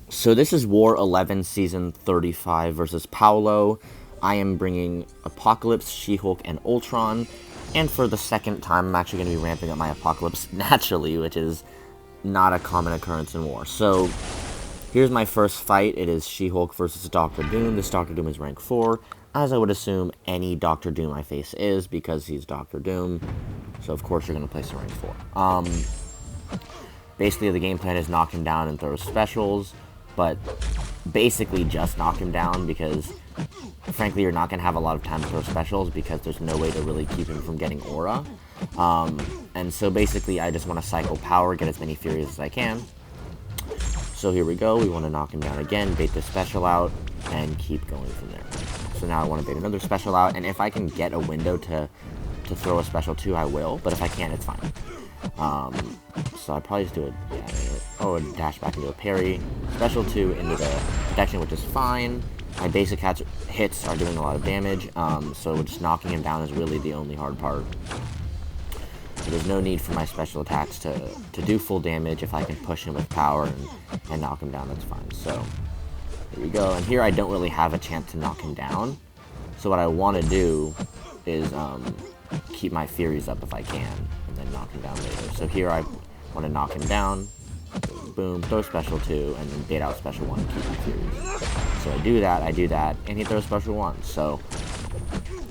So this is War 11 Season 35 versus Paolo. I am bringing Apocalypse, She-Hulk, and Ultron. And for the second time, I'm actually going to be ramping up my Apocalypse naturally, which is not a common occurrence in war. So here's my first fight. It is She-Hulk versus Doctor Doom. This Doctor Doom is rank 4, as I would assume any Doctor Doom I face is, because he's Doctor Doom. So of course you're going to place a rank 4. Basically the game plan is knock him down and throw specials, but basically just knock him down, because frankly you're not going to have a lot of time to throw specials because there's no way to really keep him from getting aura. And so basically I just want to cycle power, get as many Furies as I can. So here we go, we want to knock him down again, bait the special out, and keep going from there. So now I want to bait another special out, and if I can get a window to throw a special 2, I will, but if I can't, it's fine. So I'd probably just do a dash back into a parry, special 2 into the protection, which is fine. My basic hits are doing a lot of damage, so just knocking him down is really the only hard part. So there's no need for my special attacks to do full damage. If I can push him with power and knock him down, that's fine. So here we go, and here I don't really have a chance to knock him down. So what I want to do is keep my Furies up if I can, and then knock him down later. So here I want to knock him down, boom, throw special 2, and then bait out special 1 and keep my Furies. So I do that, and he throws special 1. So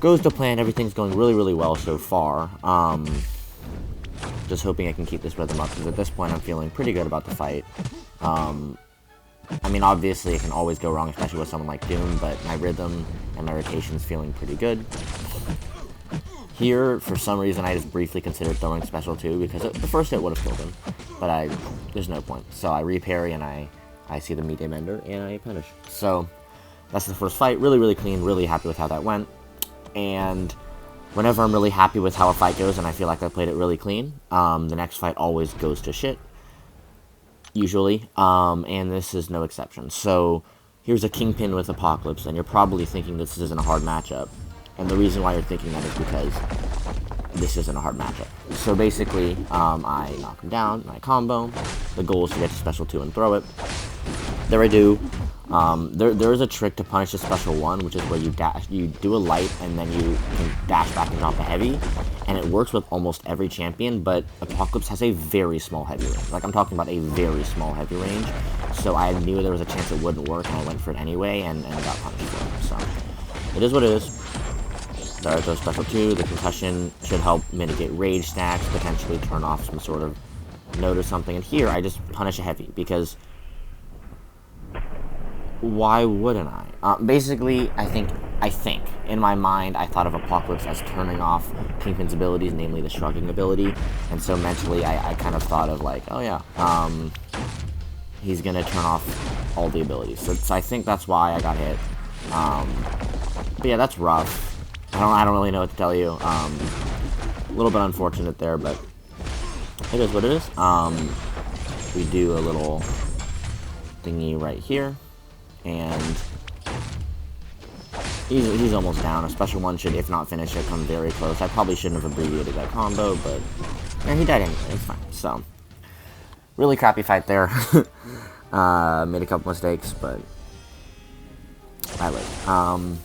goes to plan, everything's going really, really well so far. Just hoping I can keep this rhythm up, because at this point I'm feeling pretty good about the fight. I mean, obviously it can always go wrong, especially with someone like Doom, but my rhythm and my rotation's feeling pretty good. Here, for some reason, I just briefly considered throwing special 2, because the first hit would have killed him, but there's no point. So I reparry, and I see the medium ender, and I punish. So that's the first fight. Really, really clean, really happy with how that went. And whenever I'm really happy with how a fight goes and I feel like I played it really clean, the next fight always goes to shit, usually, and this is no exception. So here's a Kingpin with Apocalypse, and you're probably thinking this isn't a hard matchup. And the reason why you're thinking that is because this isn't a hard matchup. So basically, I knock him down, and I combo. The goal is to get to special 2 and throw it. There I do. There is a trick to punish a special 1, which is where you do a light, and then you can dash back and drop a heavy. And it works with almost every champion, but Apocalypse has a very small heavy range. Like, I'm talking about a very small heavy range. So I knew there was a chance it wouldn't work, and I went for it anyway, and got punished for it. So it is what it is. There goes special 2. The concussion should help mitigate rage stacks, potentially turn off some sort of note or something. And here, I just punish a heavy, because why wouldn't I? Basically, I think, in my mind, I thought of Apocalypse as turning off Kingpin's abilities, namely the shrugging ability. And so mentally, I kind of thought of like, oh yeah, he's gonna turn off all the abilities. So I think that's why I got hit. But yeah, that's rough. I don't really know what to tell you. A little bit unfortunate there, but it is what it is. We do a little thingy right here, and he's almost down. A special 1 should, if not finish it, come very close. I probably shouldn't have abbreviated that combo, but yeah, he died anyway. It's fine. So really crappy fight there. Made a couple mistakes, but I live.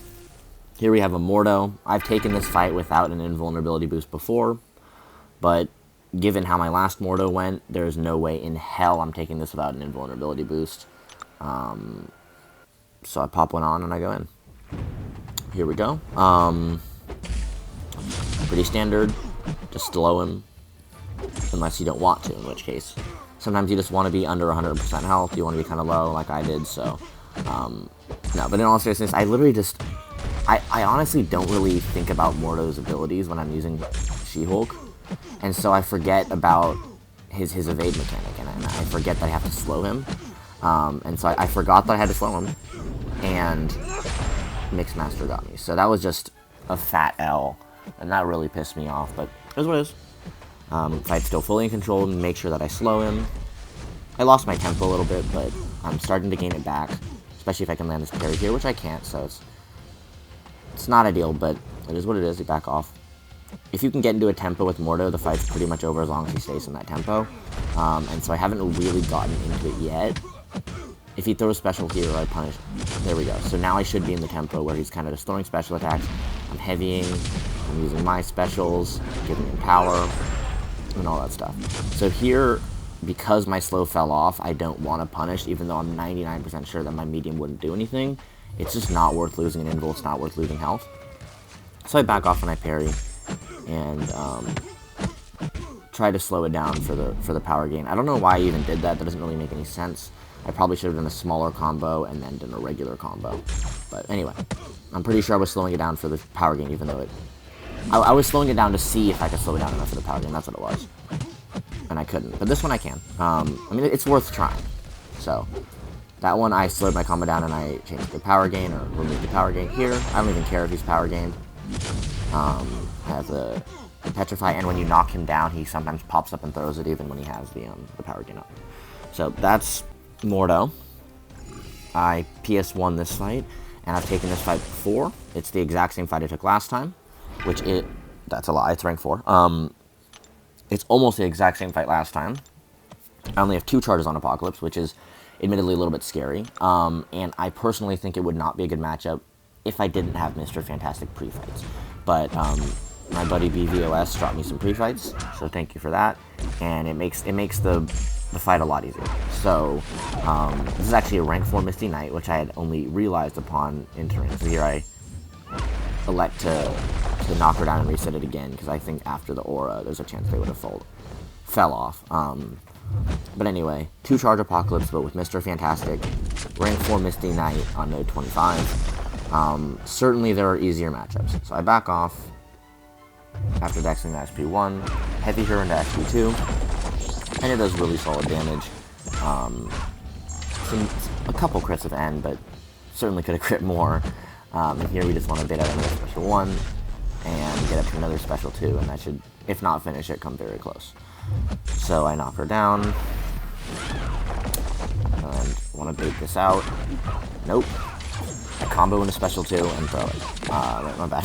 Here we have a Mordo. I've taken this fight without an invulnerability boost before, but given how my last Mordo went, there's no way in hell I'm taking this without an invulnerability boost. So I pop one on and I go in. Here we go. Pretty standard. Just slow him, unless you don't want to, in which case. Sometimes you just want to be under 100% health, you want to be kind of low, like I did, so. No, but in all seriousness, I literally just... I honestly don't really think about Mordo's abilities when I'm using She-Hulk, and so I forget about his evade mechanic, and I forget that I have to slow him, and so I forgot that I had to slow him, and Mixmaster got me. So that was just a fat L, and that really pissed me off, but it is what it is. Fight's still fully in control, and make sure that I slow him. I lost my tempo a little bit, but I'm starting to gain it back, especially if I can land this parry here, which I can't, so it's not ideal, but it is what it is. You back off. If you can get into a tempo with Mordo, the fight's pretty much over as long as he stays in that tempo. And so I haven't really gotten into it yet. If he throws special here, I punish. There we go. So now I should be in the tempo where he's kind of just throwing special attacks. I'm heavying. I'm using my specials, giving him power, and all that stuff. So here, because my slow fell off, I don't want to punish, even though I'm 99% sure that my medium wouldn't do anything. It's just not worth losing an invul. It's not worth losing health. So I back off when I parry, and try to slow it down for the power gain. I don't know why I even did that. That doesn't really make any sense. I probably should have done a smaller combo and then done a regular combo. But anyway, I'm pretty sure I was slowing it down for the power gain, even though I was slowing it down to see if I could slow it down enough for the power gain. That's what it was. And I couldn't. But this one I can. I mean, it's worth trying. So, that one I slowed my combo down and I changed the power gain, or removed the power gain. Here, I don't even care if he's power gained. I have the Petrify, and when you knock him down, he sometimes pops up and throws it even when he has the power gain up. So that's Mordo. I PS1 this fight, and I've taken this fight before. It's the exact same fight I took last time, which that's a lie, it's rank 4. It's almost the exact same fight last time. I only have 2 charges on Apocalypse, which is admittedly a little bit scary, and I personally think it would not be a good matchup if I didn't have Mr. Fantastic pre-fights. But my buddy BVOS dropped me some pre-fights, so thank you for that, and it makes the fight a lot easier. So this is actually a rank 4 Misty Knight, which I had only realized upon entering. So here I elect to knock her down and reset it again, because I think after the aura, there's a chance they would have fell off. But anyway, 2 charge Apocalypse, but with Mr. Fantastic, rank 4 Misty Knight on node 25. Certainly there are easier matchups. So I back off after dexing the SP1, heavy her into SP2, and it does really solid damage. A couple crits at the end, but certainly could have crit more. And here we just want to bait out another special 1, and get up to another special 2, and that should, if not finish it, come very close. So I knock her down, and want to bait this out. Nope. I combo into special 2 and throw it. My bad.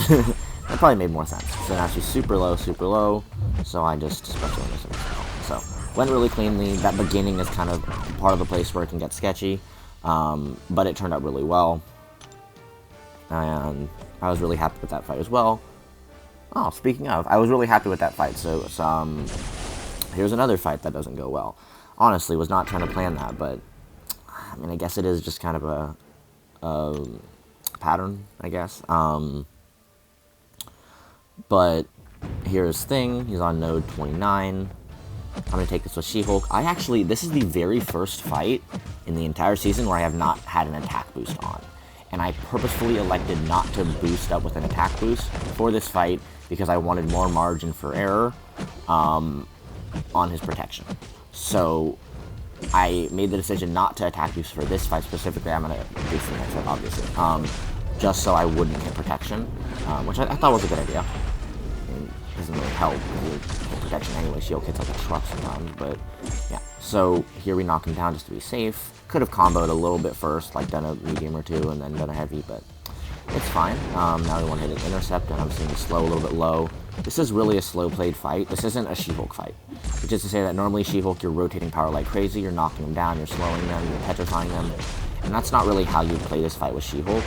That probably made more sense. So now she's super low, so I just special into some. So, went really cleanly. That beginning is kind of part of the place where it can get sketchy, but it turned out really well. And I was really happy with that fight as well. Oh, speaking of, I was really happy with that fight. So here's another fight that doesn't go well. Honestly, was not trying to plan that, but I mean, I guess it is just kind of a pattern, I guess. But here's Thing. He's on node 29. I'm going to take this with She-Hulk. This is the very first fight in the entire season where I have not had an attack boost on. And I purposefully elected not to boost up with an attack boost for this fight because I wanted more margin for error on his protection. So I made the decision not to attack boost for this fight specifically. I'm going to boost the next fight, obviously. Just so I wouldn't get protection, which I thought was a good idea. It doesn't really help with protection anyway. Shield hits like a truck sometimes, but yeah. So here we knock him down just to be safe. Could have comboed a little bit first, like done a medium or 2 and then done a heavy, but it's fine. Now we want to hit an intercept, and I'm seeing the slow a little bit low. This is really a slow played fight. This isn't a She-Hulk fight. Which is to say that normally She-Hulk, you're rotating power like crazy, you're knocking them down, you're slowing them, you're petrifying them, and that's not really how you play this fight with She-Hulk.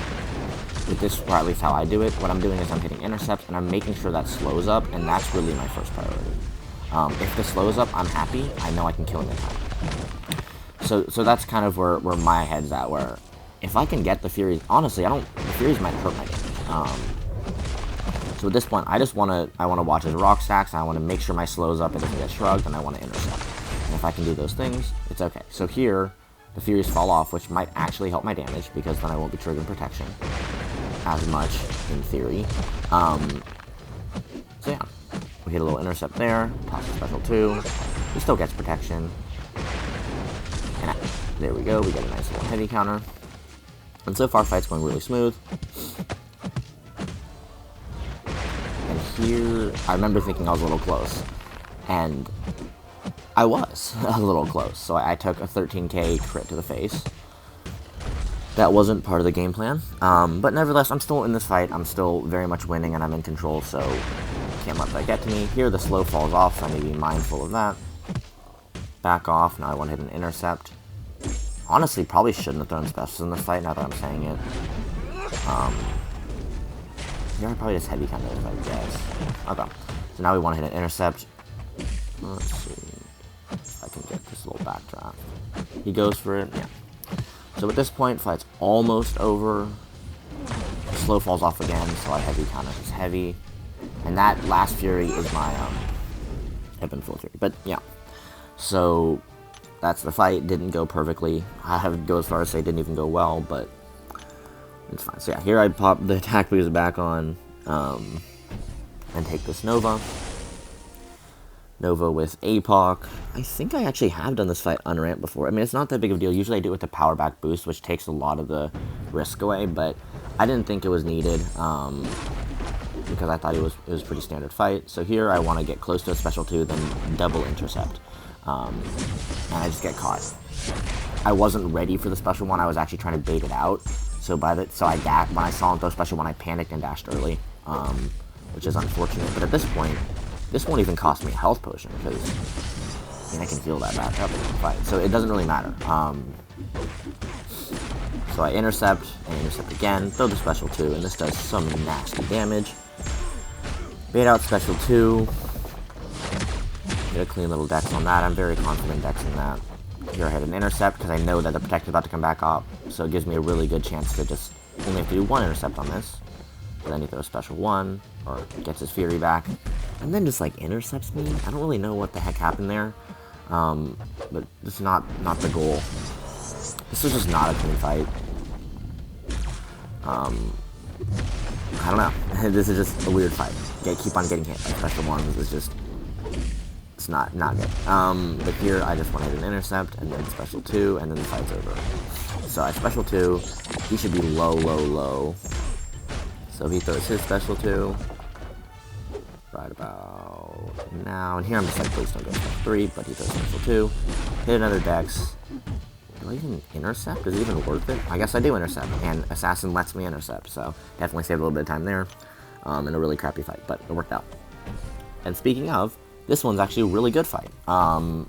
With this, or at least how I do it, what I'm doing is I'm hitting intercepts, and I'm making sure that slows up, and that's really my first priority. If this slows up, I'm happy. I know I can kill him in time. So that's kind of where my head's at, where if I can get the Furies, honestly, the Furies might hurt my damage. So at this point, I want to watch his rock stacks, I want to make sure my slows up and doesn't get shrugged, and I want to intercept. And if I can do those things, it's okay. So here, the Furies fall off, which might actually help my damage, because then I won't be triggering protection as much, in theory. So yeah, we hit a little intercept there, toss a special 2, he still gets protection, and there we go, we get a nice little heavy counter, and so far fight's going really smooth. And here, I remember thinking I was a little close, and I was a little close, so I took a 13k crit to the face. That wasn't part of the game plan, but nevertheless, I'm still in this fight. I'm still very much winning, and I'm in control, so can't let that get to me. Here, the slow falls off, so I need to be mindful of that. Back off. Now I want to hit an intercept. Honestly, probably shouldn't have thrown specials in this fight, now that I'm saying it. Yeah, probably just heavy kind of, I guess. Okay. So now we want to hit an intercept. Let's see if I can get this little backdraft. He goes for it, yeah. So at this point, fight's almost over. Slow falls off again, so I heavy counter his heavy. And that last Fury is my Ebony Full Fury. But yeah. So that's the fight. Didn't go perfectly. I have go as far as say didn't even go well, but it's fine. So yeah, here I pop the attack boost back on, and take this Nova. Nova with APOC. I think I actually have done this fight unramped before. I mean, it's not that big of a deal. Usually I do it with the power back boost, which takes a lot of the risk away, but I didn't think it was needed, because I thought it was pretty standard fight. So here I want to get close to a special 2, then double intercept, and I just get caught. I wasn't ready for the special 1. I was actually trying to bait it out. So when I saw him throw special 1, I panicked and dashed early, which is unfortunate. But at this point, this won't even cost me a health potion, because I mean, I can heal that back up in the fight, so it doesn't really matter. So I intercept, and intercept again, throw the special 2, and this does some nasty damage. Bait out special 2. Get a clean little dex on that. I'm very confident dexing that. Here I hit an intercept, because I know that the protector's about to come back up, so it gives me a really good chance to just only have to do 1 intercept on this. But then he throws special 1, or gets his Fury back, and then just like intercepts me. I don't really know what the heck happened there, but this is not the goal. This is just not a clean fight. I don't know. This is just a weird fight. Keep on getting hit by special 1s is just, it's not good. But here I just want to hit an intercept, and then special 2, and then the fight's over. So I special 2, he should be low. So he throws his special 2, right about now, and here I'm just like, please don't go special 3, but he throws special 2, hit another dex. Do I even intercept? Is it even worth it? I guess I do intercept, and Assassin lets me intercept, so definitely saved a little bit of time there, in a really crappy fight, but it worked out. And speaking of, this one's actually a really good fight. I'm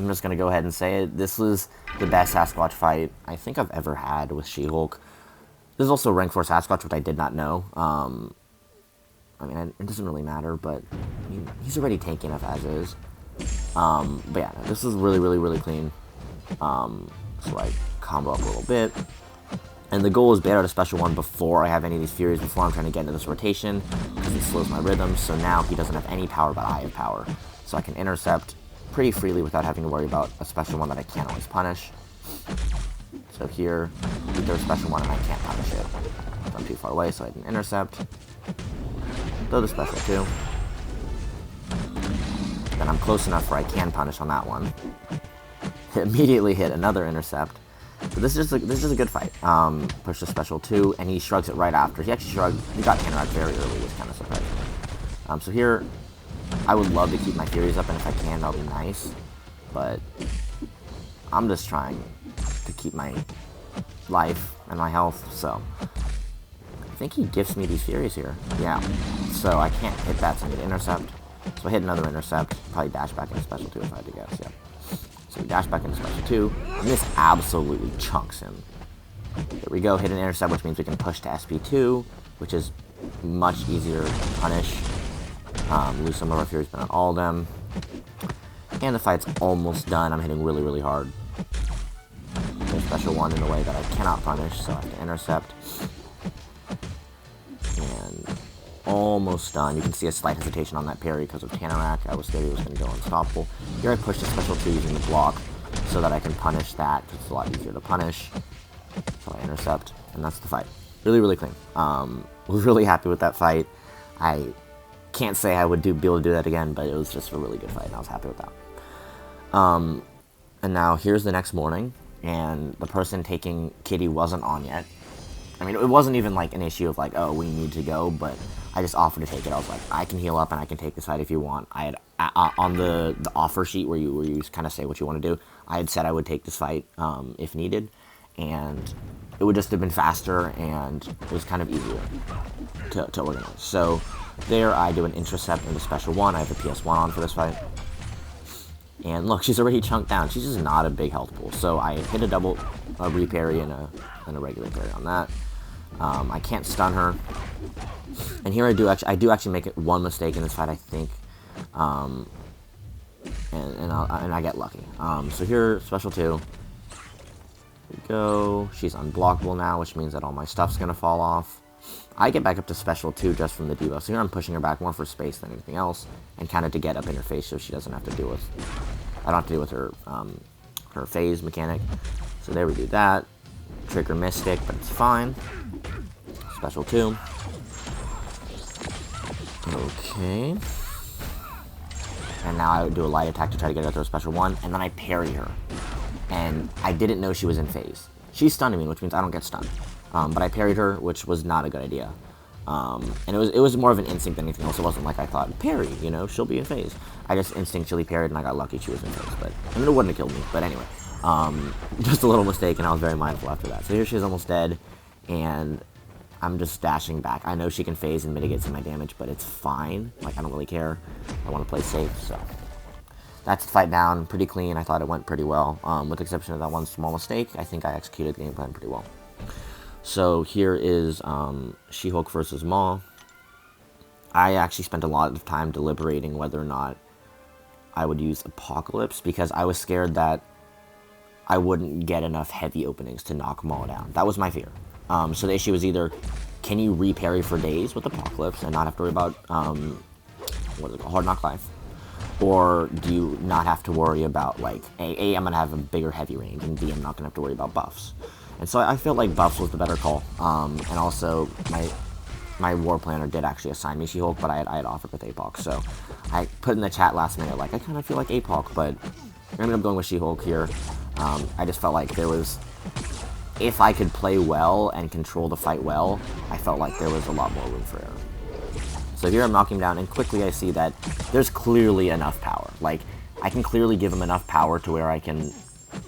just going to go ahead and say it, this was the best Sasquatch fight I think I've ever had with She-Hulk. This is also rank 4 Sasquatch, which I did not know. I mean, it doesn't really matter, but I mean, he's already tanky enough as is. But yeah, this is really clean. So I combo up a little bit. And the goal is bait out a special 1 before I have any of these Furies, before I'm trying to get into this rotation, because it slows my rhythm. So now he doesn't have any power, but I have power. So I can intercept pretty freely without having to worry about a special 1 that I can't always punish. So here, he throws special 1 and I can't punish it. I'm too far away, so I can intercept. Throw the special 2. Then I'm close enough where I can punish on that one. Immediately hit another intercept. So this is just a good fight. Push the special 2, and he shrugs it right after. He actually shrugged. He got counteract very early, which kind of surprised me. So here, I would love to keep my Furies up, and if I can, that'll be nice. But I'm just trying to keep my life and my health. So I think he gifts me these Furies here. Yeah. So I can't hit that, so I need to intercept. So I hit another intercept. Probably dash back into special 2 if I had to guess. Yeah. So we dash back into special 2, and this absolutely chunks him. There we go, hit an intercept, which means we can push to SP2, which is much easier to punish. Lose some of our Furies, but not all of them. And the fight's almost done. I'm hitting really hard. There's special 1 in a way that I cannot punish, so I have to intercept. And almost done. You can see a slight hesitation on that parry because of Tanorak. I was scared he was going to go unstoppable. Here I push the special 2 using the block so that I can punish that. It's a lot easier to punish. So I intercept, and that's the fight. Really clean. Was really happy with that fight. I can't say I would be able to do that again, but it was just a really good fight, and I was happy with that. And now here's the next morning, and the person taking Kitty wasn't on yet. I mean, it wasn't even like an issue of like, oh, we need to go, but I just offered to take it. I was like, I can heal up and I can take this fight if you want. I had on the offer sheet where you kind of say what you want to do, I had said I would take this fight if needed, and it would just have been faster and it was kind of easier to organize. So there I do an intercept into special 1. I have a PS1 on for this fight. And look, she's already chunked down. She's just not a big health pool. So I hit a double reparry and a regular parry on that. I can't stun her. And here I do actually make it one mistake in this fight, I think. And I get lucky. So here, special 2. Here we go. She's unblockable now, which means that all my stuff's gonna fall off. I get back up to special 2 just from the debuff. So here I'm pushing her back more for space than anything else, and kind of to get up in her face so she doesn't have to deal with. I don't have to deal with her her phase mechanic. So there we do that. Trigger Mystic, but it's fine. Special 2. Okay. And now I would do a light attack to try to get her to a special 1, and then I parry her. And I didn't know she was in phase. She's stunning me, which means I don't get stunned. But I parried her, which was not a good idea. And it was more of an instinct than anything else. It wasn't like I thought, parry, you know, she'll be in phase. I just instinctually parried, and I got lucky she was in phase. But I mean, it wouldn't have killed me. But anyway, just a little mistake, and I was very mindful after that. So here she's almost dead, and I'm just dashing back. I know she can phase and mitigate some of my damage, but it's fine. Like, I don't really care. I want to play safe, so. That's the fight down. Pretty clean. I thought it went pretty well. With the exception of that one small mistake, I think I executed the game plan pretty well. So here is She-Hulk versus Maw. I actually spent a lot of time deliberating whether or not I would use Apocalypse, because I was scared that I wouldn't get enough heavy openings to knock Maw down. That was my fear. So the issue was either, can you reparry for days with Apocalypse and not have to worry about, what is it called, Hard Knock Life? Or do you not have to worry about, like, A, I'm going to have a bigger heavy range, and B, I'm not going to have to worry about buffs. And so I felt like buffs was the better call. And also, my War Planner did actually assign me She-Hulk, but I had offered with APOC. So I put in the chat last minute, like, I kind of feel like APOC, but I ended up going with She-Hulk here. I just felt like there was, if I could play well and control the fight well, I felt like there was a lot more room for error. So here I'm knocking him down, and quickly I see that there's clearly enough power. Like, I can clearly give him enough power to where I can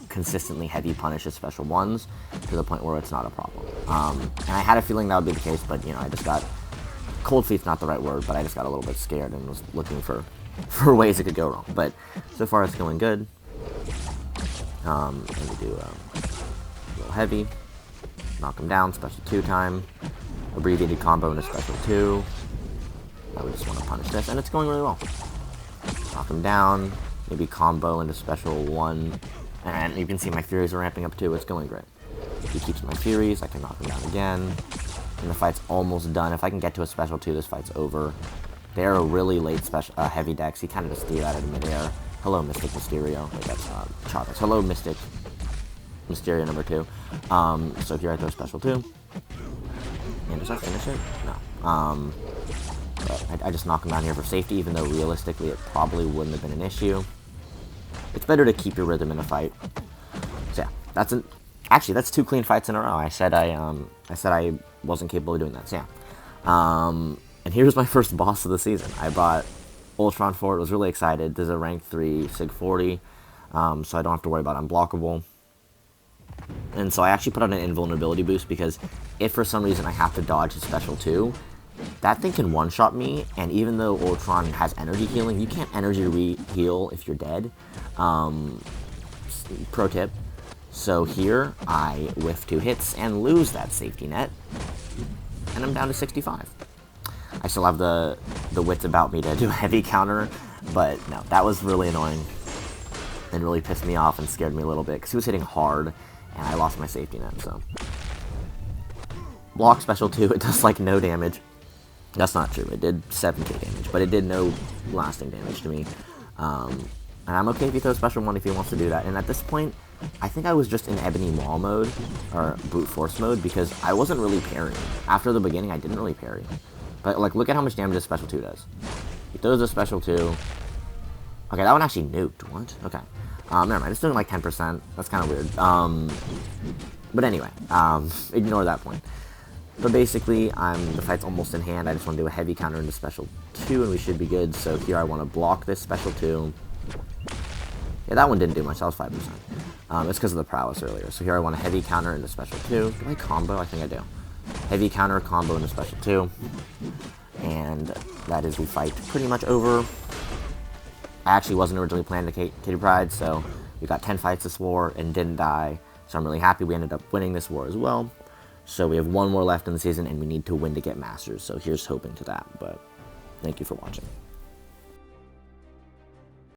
consistently heavy punish his special 1s to the point where it's not a problem. And I had a feeling that would be the case, but, you know, I just got, cold feet's not the right word, but I just got a little bit scared and was looking for ways it could go wrong. But so far it's going good. And we do a little heavy, knock him down, special 2 time, abbreviated combo into special 2. I would just want to punish this, and it's going really well. Knock him down, maybe combo into special 1, and you can see my Furies are ramping up too. It's going great. He keeps my Furies, I can knock him down again, and the fight's almost done. If I can get to a special 2, this fight's over. They're a really late special heavy dex. He kind of just threw that in midair. Hello, Mystic Mysterio. Wait, that's not Chagas. Hello, Mystic Mysterio number 2. So here I throw special 2. And does that finish it? No. But I just knock him down here for safety, even though realistically it probably wouldn't have been an issue. It's better to keep your rhythm in a fight. So yeah, actually that's 2 clean fights in a row. I said I wasn't capable of doing that. So yeah. And here's my first boss of the season. I bought Ultron for it. Was really excited. This is a rank 3 Sig 40, so I don't have to worry about unblockable. And so I actually put on an invulnerability boost, because if for some reason I have to dodge his special 2, that thing can one-shot me, and even though Ultron has energy healing, you can't energy re-heal if you're dead. Pro tip. So here, I whiff 2 hits and lose that safety net, and I'm down to 65. I still have the wits about me to do a heavy counter, but no, that was really annoying, and really pissed me off and scared me a little bit, because he was hitting hard, and I lost my safety net, so. Block special 2, it does like no damage. That's not true. It did 7k damage, but it did no lasting damage to me. And I'm okay if he throws special 1 if he wants to do that. And at this point, I think I was just in Ebony Maw mode, or brute force mode, because I wasn't really parrying. After the beginning, I didn't really parry. But like, look at how much damage this special 2 does. He throws a special 2. Okay, that one actually nuked. What? Okay. Never mind. It's doing like 10%. That's kind of weird. But anyway, ignore that point. But basically, the fight's almost in hand. I just want to do a heavy counter into special 2, and we should be good. So here I want to block this special 2. Yeah, that one didn't do much. That was 5%. It's because of the prowess earlier. So here I want a heavy counter into special 2. Do I combo? I think I do. Heavy counter, combo into special 2. And that is the fight pretty much over. I actually wasn't originally planning to Kitty Pryde, so we got 10 fights this war and didn't die. So I'm really happy we ended up winning this war as well. So we have one more left in the season, and we need to win to get Masters. So here's hoping to that, but thank you for watching.